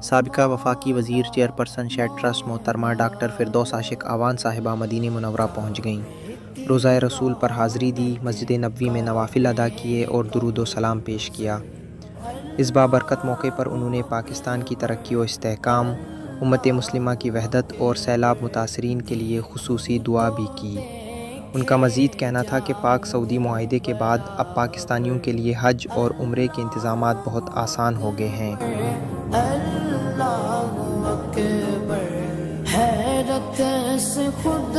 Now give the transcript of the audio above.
साबिका वफाकी वज़ीर chairperson shade trust मोहतरमा डॉक्टर फ़िरदौस आशिक आवान साहिबा मदीना मुनव्वरा पहुँच गईं। रोज़ा रसूल पर हाज़री दी, मस्जिद नबवी में नवाफिल अदा किए और दुरूद व सलाम पेश किया। इस बाबरकत मौके पर उन्होंने पाकिस्तान की तरक्की व इस्तेहकाम, उम्मत मुस्लिमा की वहदत और सैलाब मुतासरीन के लिए खुसूसी दुआ भी की। उनका मज़ीद कहना था कि पाक सऊदी मुआहदे के बाद अब पाकिस्तानियों के लिए हज और उम्रे के इंतज़ामात बहुत आसान हो गए हैं। अल्लाहू अकबर, हैरत से खुद